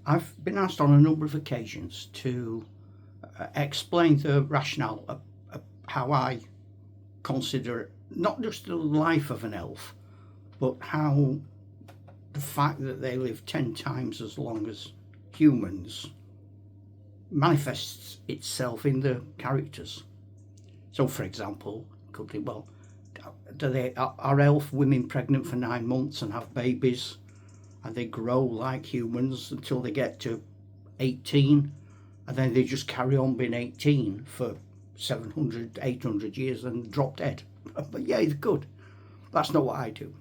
I've been asked on a number of occasions to explain the rationale of how I consider not just the life of an elf, but how the fact that they live 10 times as long as humans manifests itself in the characters. So, for example, could be, well, are elf women pregnant for 9 months and have babies, and they grow like humans until they get to 18, and then they just carry on being 18 for 700, 800 years and drop dead? But yeah, it's good. That's not what I do.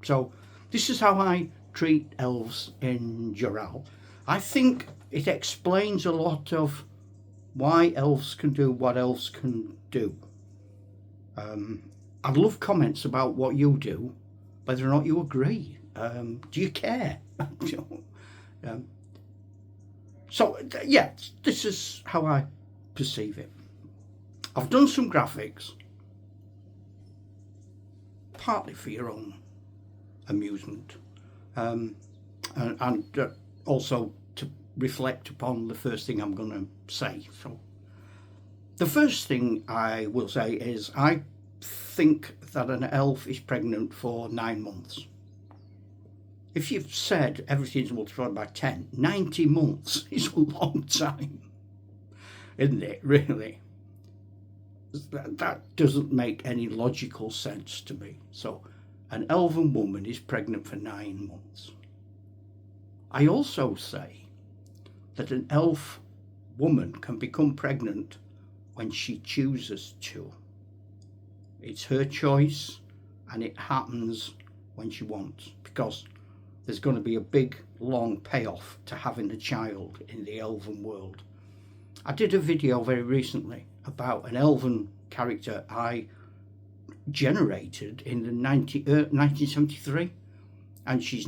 So this is how I treat elves in Jural. I think it explains a lot of why elves can do what elves can do. I'd love comments about what you do, whether or not you agree. Do you care? So yeah, this is how I perceive it. I've done some graphics, partly for your own amusement, and also to reflect upon the first thing I'm going to say. So the first thing I will say is I think that an elf is pregnant for 9 months. If you've said everything's multiplied by 10, 90 months is a long time, isn't it, really? That doesn't make any logical sense to me. So an elven woman is pregnant for 9 months. I also say that an elf woman can become pregnant when she chooses to. It's her choice, and it happens when she wants, because there's going to be a big, long payoff to having a child in the elven world. I did a video very recently about an elven character I generated in the 1973, and she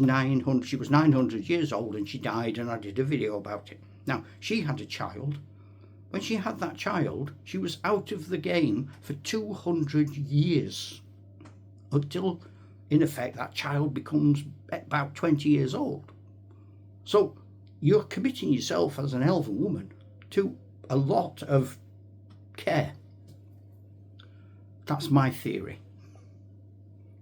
was 900 years old, and she died, and I did a video about it. Now, she had a child. When she had that child, she was out of the game for 200 years, until, in effect, that child becomes about 20 years old. So you're committing yourself as an elven woman to a lot of care. That's my theory.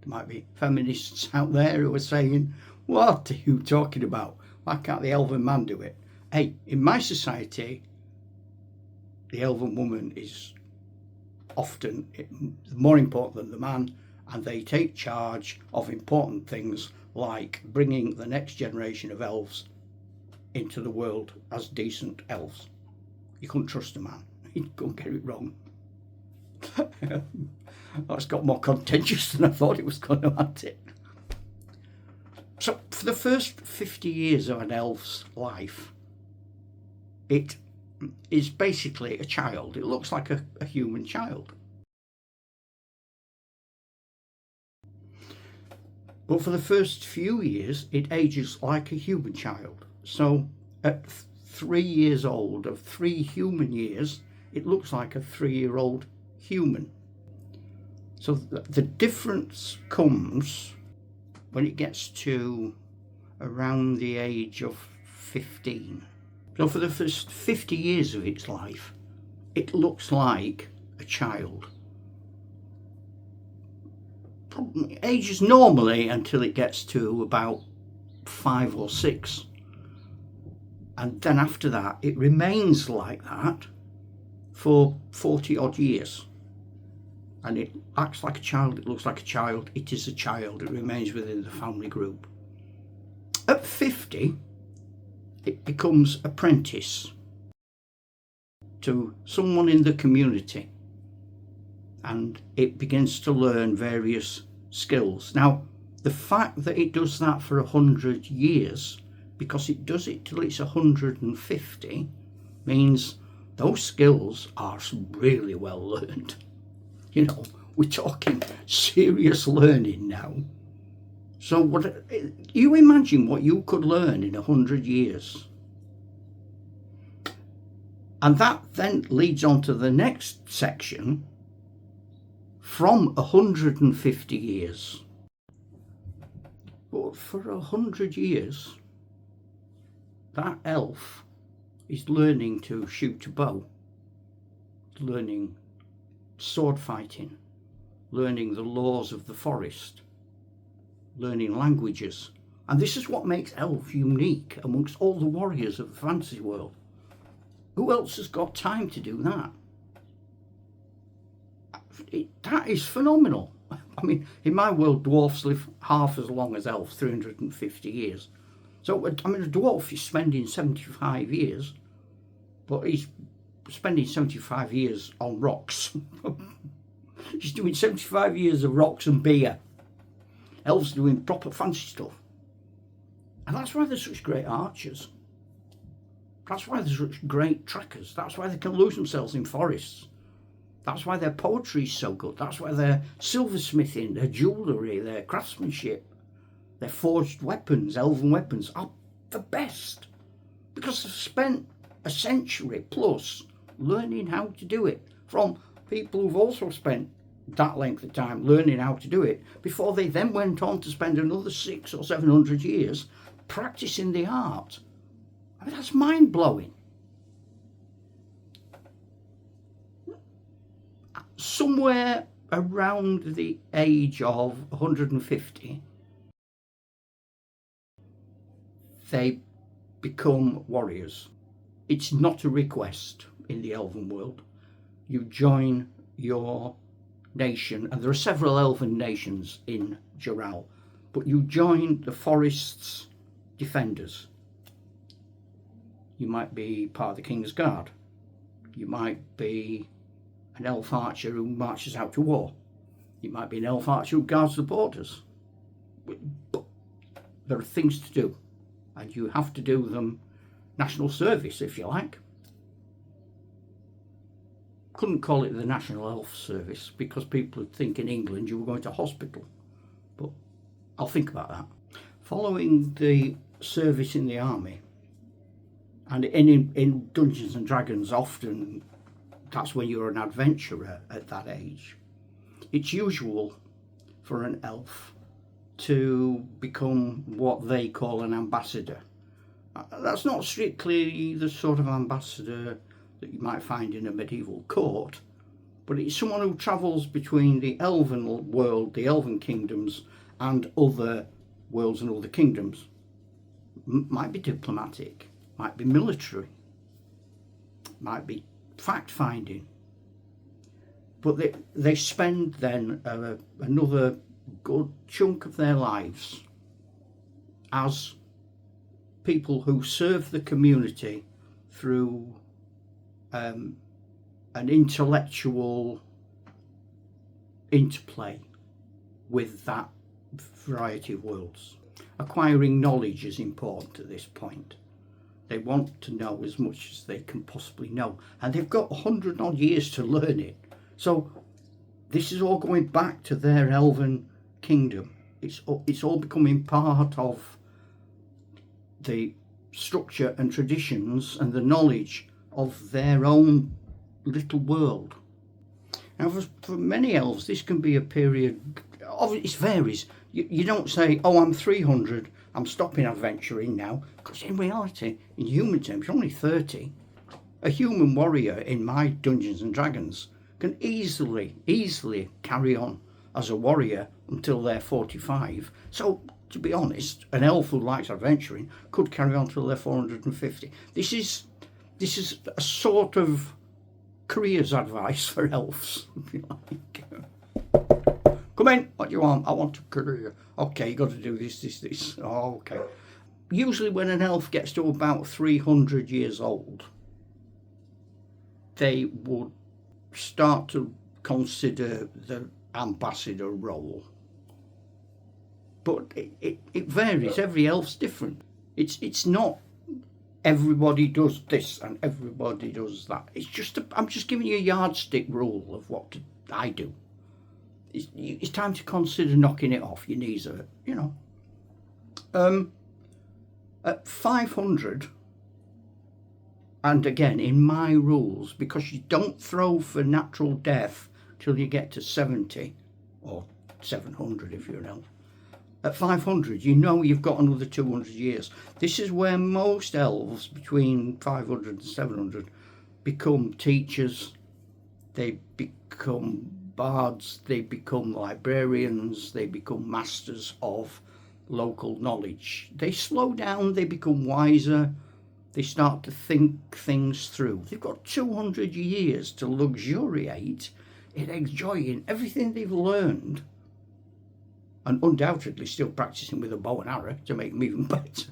There might be feminists out there who are saying, what are you talking about? Why can't the elven man do it? Hey, in my society, the elven woman is often more important than the man, and they take charge of important things like bringing the next generation of elves into the world as decent elves. You couldn't trust a man. He'd go and get it wrong. That's got more contentious than I thought it was going to, hasn't it? So for the first 50 years of an elf's life, it is basically a child. It looks like a human child. But for the first few years, it ages like a human child. So at 3 years old, of 3 human years, it looks like a 3-year-old human. So the difference comes when it gets to around the age of 15. So for the first 50 years of its life, it looks like a child. Probably ages normally until it gets to about 5 or 6. And then after that, it remains like that for 40 odd years. And it acts like a child, it looks like a child, it is a child, it remains within the family group. At 50, it becomes apprentice to someone in the community, and it begins to learn various skills. Now, the fact that it does that for 100 years, because it does it till it's 150, means those skills are really well learned. You know, we're talking serious learning now. So what you imagine what you could learn in 100 years. And that then leads on to the next section, from 150 years. But for 100 years, that elf is learning to shoot a bow, learning sword fighting, learning the laws of the forest, learning languages. And this is what makes elf unique amongst all the warriors of the fantasy world. Who else has got time to do that? That is phenomenal. I mean, in my world, dwarfs live half as long as elves, 350 years. So, I mean, a dwarf is spending 75 years, but he's spending 75 years on rocks. He's doing 75 years of rocks and beer. Elves doing proper fancy stuff. And that's why they're such great archers. That's why they're such great trackers. That's why they can lose themselves in forests. That's why their poetry is so good. That's why their silversmithing, their jewellery, their craftsmanship, their forged weapons, elven weapons, are the best. Because they've spent a century plus learning how to do it from people who've also spent that length of time learning how to do it before they then went on to spend another 600 or 700 years practicing the art. I mean, that's mind-blowing. Somewhere around the age of 150, they become warriors. It's not a request in the elven world. You join your nation, and there are several elven nations in Jural, but you join the forest's defenders. You might be part of the King's Guard. You might be an elf archer who marches out to war. You might be an elf archer who guards the borders. But there are things to do, and you have to do them national service, if you like. Couldn't call it the National Elf Service because people would think in England you were going to hospital, but I'll think about that. Following the service in the army, and in Dungeons and Dragons often that's when you're an adventurer at that age, it's usual for an elf to become what they call an ambassador. That's not strictly the sort of ambassador that you might find in a medieval court, but it's someone who travels between the elven world, the elven kingdoms, and other worlds and other kingdoms. Might be diplomatic, might be military, might be fact-finding, but they spend then another good chunk of their lives as people who serve the community through an intellectual interplay with that variety of worlds. Acquiring knowledge is important at this point. They want to know as much as they can possibly know, and they've got 100 odd years to learn it. So this is all going back to their elven kingdom. It's all becoming part of the structure and traditions and the knowledge of their own little world. Now for many elves this can be a period, it varies. You don't say, oh, I'm 300, I'm stopping adventuring now, because in reality, in human terms, you're only 30. A human warrior in my Dungeons and Dragons can easily carry on as a warrior until they're 45. So, to be honest, an elf who likes adventuring could carry on till they're 450. This is a sort of careers advice for elves, if you like. Come in, what do you want? I want a career. Okay, you got to do this. Oh, okay. Usually when an elf gets to about 300 years old, they would start to consider the ambassador role. But it varies. Every elf's different. It's not everybody does this and everybody does that. I'm just giving you a yardstick rule of what I do. It's time to consider knocking it off. Your knees hurt, you know. At 500, and again in my rules, because you don't throw for natural death till you get to 70 or 700 if you're an elf. At 500, you know you've got another 200 years. This is where most elves between 500 and 700 become teachers, they become bards, they become librarians, they become masters of local knowledge. They slow down, they become wiser, they start to think things through. They've got 200 years to luxuriate in enjoying everything they've learned, and undoubtedly still practicing with a bow and arrow to make them even better.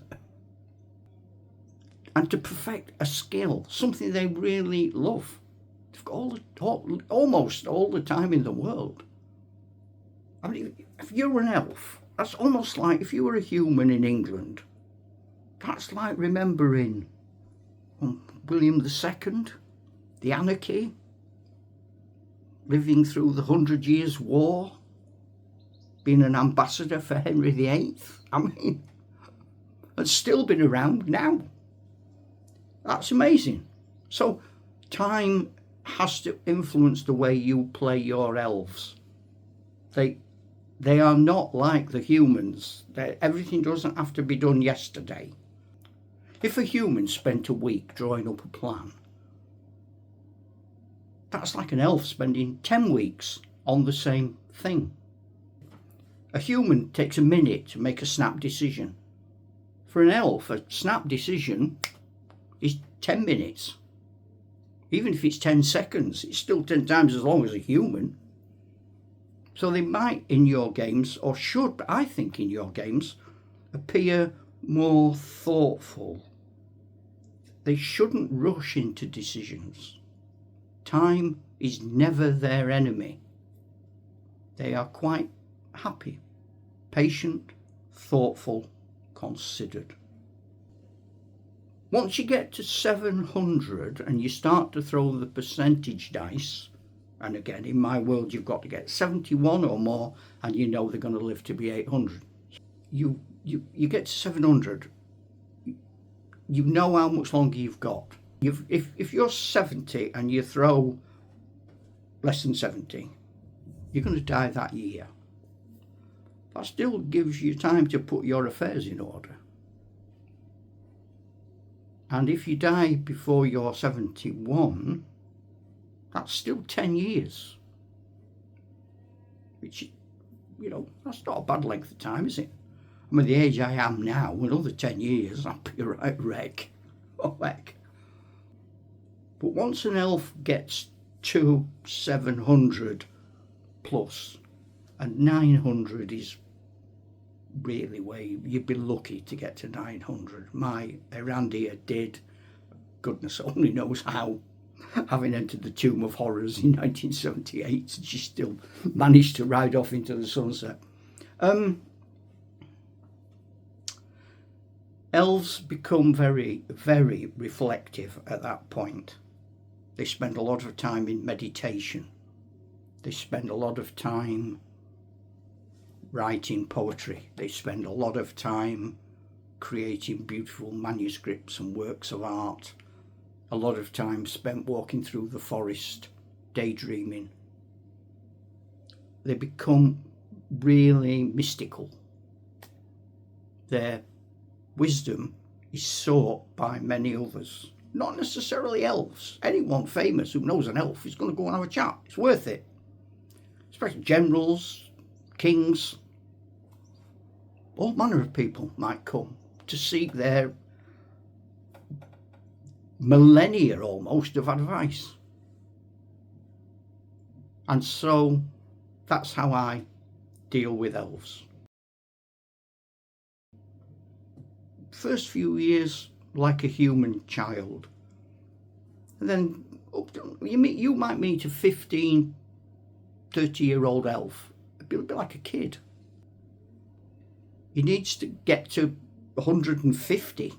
And to perfect a skill, something they really love. They've got almost all the time in the world. I mean, if you're an elf, that's almost like if you were a human in England. That's like remembering William II, the anarchy, living through the 100 Years' War, being an ambassador for Henry VIII. I mean, and still been around now. That's amazing. So time has to influence the way you play your elves. They are not like the humans. Everything doesn't have to be done yesterday. If a human spent a week drawing up a plan, that's like an elf spending 10 weeks on the same thing. A human takes a minute to make a snap decision. For an elf, a snap decision is 10 minutes. Even if it's 10 seconds, it's still 10 times as long as a human. So they might in your games, or should, I think, in your games, appear more thoughtful. They shouldn't rush into decisions. Time is never their enemy. They are quite happy, patient, thoughtful, considered. Once you get to 700 and you start to throw the percentage dice, and again, in my world, you've got to get 71 or more, and you know they're going to live to be 800. You get to 700, you know how much longer you've got. If you're 70 and you throw less than 70, you're going to die that year. That still gives you time to put your affairs in order. And if you die before you're 71, that's still 10 years. Which, that's not a bad length of time, is it? I mean, the age I am now, another 10 years, I'll be a right wreck. Oh, heck. But once an elf gets to 700 plus, and 900 is really where you'd be lucky to get to 900. My Erandia did, goodness only knows how, having entered the Tomb of Horrors in 1978, she still managed to ride off into the sunset. Elves become very, very reflective at that point. They spend a lot of time in meditation. They spend a lot of time writing poetry. They spend a lot of time creating beautiful manuscripts and works of art. A lot of time spent walking through the forest, daydreaming. They become really mystical. Their wisdom is sought by many others, not necessarily elves. Anyone famous who knows an elf is going to go and have a chat. It's worth it. Especially generals, kings, all manner of people might come to seek their millennia almost of advice. And so that's how I deal with elves. First few years like a human child, and then you might meet a 15, 30-year-old elf. It'd be a bit like a kid. He needs to get to 150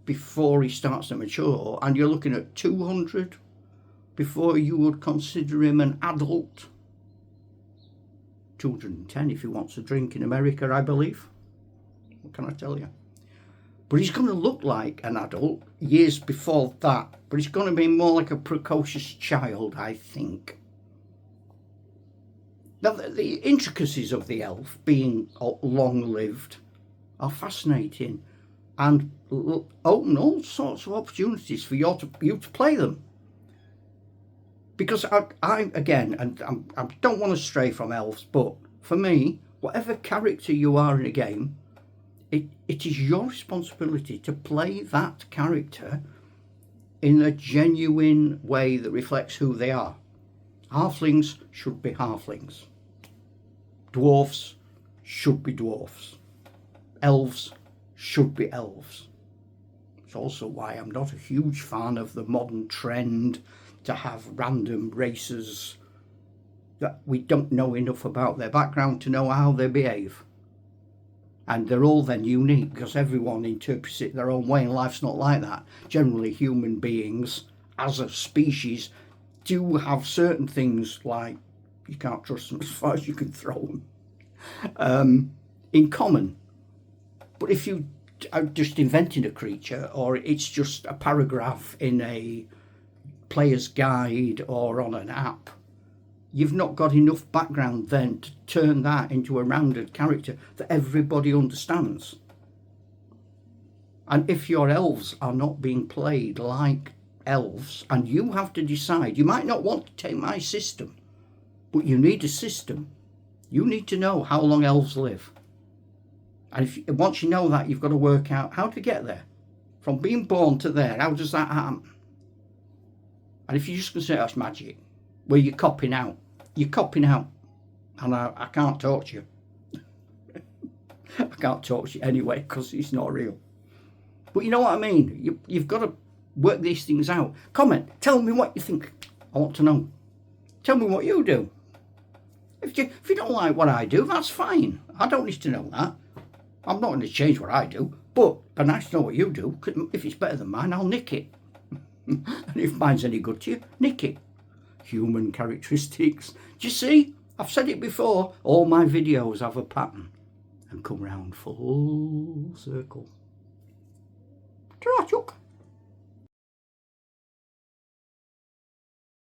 before he starts to mature, and you're looking at 200 before you would consider him an adult. 210 if he wants a drink in America, I believe. What can I tell you? But he's going to look like an adult years before that, but he's going to be more like a precocious child, I think. Now, the intricacies of the elf being long-lived are fascinating and open all sorts of opportunities for you to play them. Because I again, and I don't want to stray from elves, but for me, whatever character you are in a game, it is your responsibility to play that character in a genuine way that reflects who they are. Halflings should be halflings. Dwarfs should be dwarfs. Elves should be elves. It's also why I'm not a huge fan of the modern trend to have random races that we don't know enough about their background to know how they behave. And they're all then unique because everyone interprets it their own way, and life's not like that. Generally, human beings, as a species, do have certain things like you can't trust them as far as you can throw them in common. But if you are just inventing a creature, or it's just a paragraph in a player's guide or on an app, you've not got enough background then to turn that into a rounded character that everybody understands. And if your elves are not being played like elves, and you have to decide, you might not want to take my system, but you need a system. You need to know how long elves live. And once you know that, you've got to work out how to get there. From being born to there, how does that happen? And if you're just going to say, that's magic, well, you're copping out. You're copping out. And I can't talk to you. I can't talk to you anyway, because it's not real. But you know what I mean? You've got to work these things out. Comment. Tell me what you think. I want to know. Tell me what you do. If you don't like what I do, that's fine. I don't need to know that. I'm not going to change what I do. But it'd be nice to know what you do. If it's better than mine, I'll nick it. And if mine's any good to you, nick it. Human characteristics. Do you see? I've said it before. All my videos have a pattern and come round full circle. Ta-ra, Chuck.